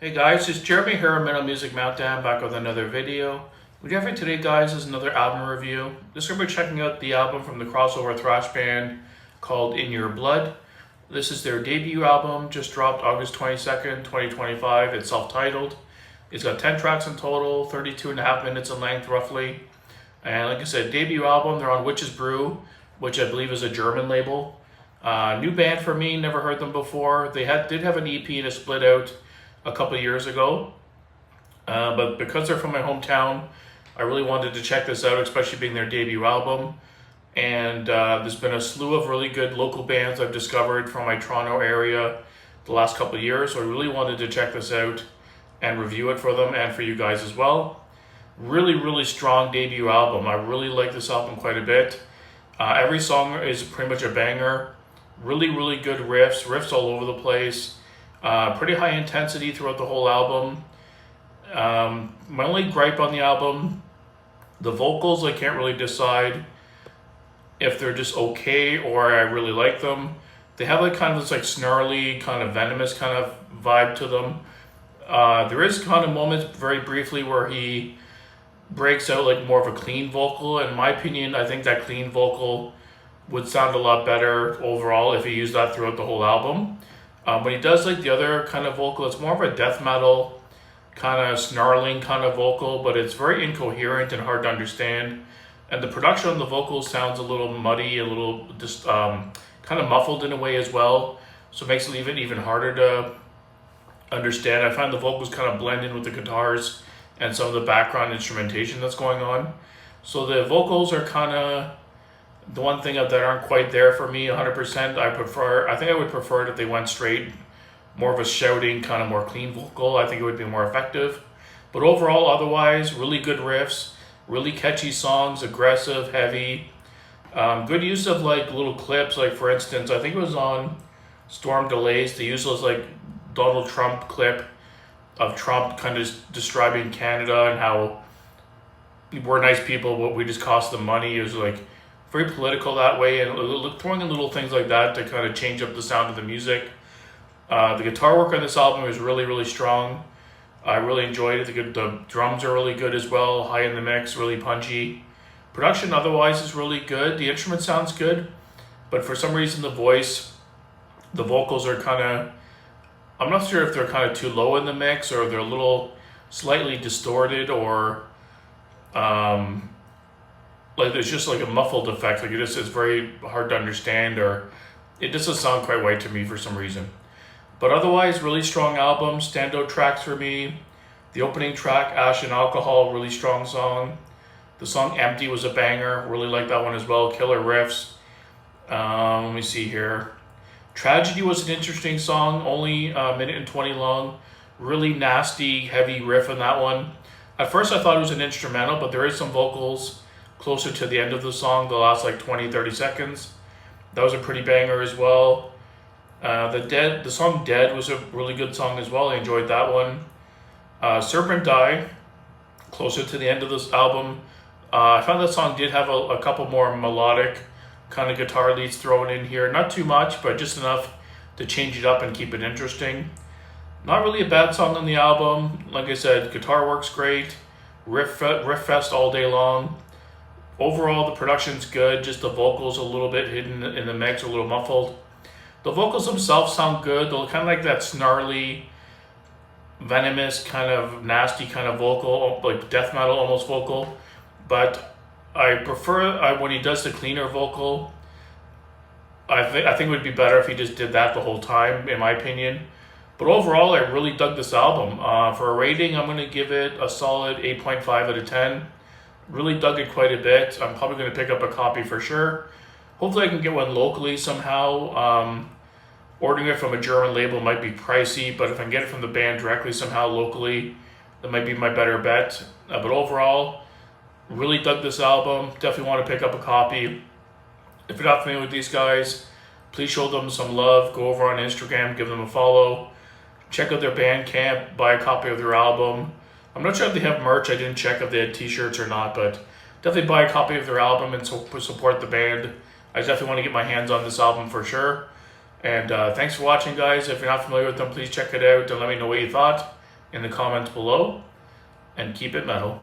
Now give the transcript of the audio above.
Hey guys, it's Jeremy here on Metal Music Meltdown, back with another video. What we have for today, guys, is another album review. This is going to be checking out the album from the crossover thrash band called In Your Blood. This is their debut album, just dropped August 22nd, 2025. It's self-titled. It's got 10 tracks in total, 32 and a half minutes in length roughly. And like I said, debut album. They're on Witch's Brew, which I believe is a German label. New band for me, never heard them before. They did have an EP and a split out a couple of years ago, but because they're from my hometown, I really wanted to check this out, especially being their debut album. And there's been a slew of really good local bands I've discovered from my Toronto area the last couple of years, so I really wanted to check this out and review it for them and for you guys as well. Really strong debut album. I really like this album quite a bit. Every song is pretty much a banger. Really good riffs all over the place. Pretty high intensity throughout the whole album. My only gripe on the album, the vocals, I can't really decide if they're just okay or I really like them. They have like kind of this like snarly, kind of venomous kind of vibe to them. There is kind of moments very briefly where he breaks out like more of a clean vocal. In my opinion, I think that clean vocal would sound a lot better overall if he used that throughout the whole album. When he does like the other kind of vocal, it's more of a death metal kind of snarling kind of vocal, but it's very incoherent and hard to understand. And the production on the vocals sounds a little muddy, a little just kind of muffled in a way as well. So it makes it even harder to understand. I find the vocals kind of blend in with the guitars and some of the background instrumentation that's going on. So the vocals are kind of the one thing that aren't quite there for me 100%. I think I would prefer it if they went straight, more of a shouting, kind of more clean vocal. I think it would be more effective. But overall, otherwise, really good riffs, really catchy songs, aggressive, heavy. Good use of like little clips, like for instance, I think it was on Storm Delays, they used those like Donald Trump clip of Trump kind of describing Canada and how we're nice people, but we just cost them money. It was like very political that way, and throwing in little things like that to kind of change up the sound of the music. The guitar work on this album is really strong. I really enjoyed it. The drums are really good as well, high in the mix, really punchy. Production otherwise is really good. The instrument sounds good, but for some reason the vocals are kind of, I'm not sure if they're kind of too low in the mix or they're a little slightly distorted or like there's just like a muffled effect, like it's very hard to understand, or it just doesn't sound quite right to me for some reason. But otherwise, really strong album. Standout tracks for me: the opening track, Ash and Alcohol, really strong song. The song Empty was a banger, really like that one as well. Killer riffs. Let me see here. Tragedy was an interesting song, only a minute and 20 long. Really nasty, heavy riff in that one. At first I thought it was an instrumental, but there is some vocals closer to the end of the song, the last like 20-30 seconds. That was a pretty banger as well. The song Dead was a really good song as well. I enjoyed that one. Serpent Die, closer to the end of this album. I found that song did have a couple more melodic kind of guitar leads thrown in here. Not too much, but just enough to change it up and keep it interesting. Not really a bad song on the album. Like I said, guitar works great. Riff fest all day long. Overall, the production's good, just the vocals a little bit hidden in the mix, a little muffled. The vocals themselves sound good. They're kind of like that snarly, venomous, kind of nasty kind of vocal, like death metal almost vocal. But I prefer when he does the cleaner vocal. I think it would be better if he just did that the whole time, in my opinion. But overall, I really dug this album. For a rating, I'm going to give it a solid 8.5 out of 10. Really dug it quite a bit. I'm probably going to pick up a copy for sure. Hopefully I can get one locally somehow. Ordering it from a German label might be pricey, but if I can get it from the band directly somehow locally, that might be my better bet. But overall, really dug this album. Definitely want to pick up a copy. If you're not familiar with these guys, please show them some love. Go over on Instagram, give them a follow. Check out their Bandcamp, buy a copy of their album. I'm not sure if they have merch. I didn't check if they had t-shirts or not, but definitely buy a copy of their album and support the band. I definitely want to get my hands on this album for sure. And thanks for watching, guys. If you're not familiar with them, please check it out and let me know what you thought. in the comments below, and keep it metal.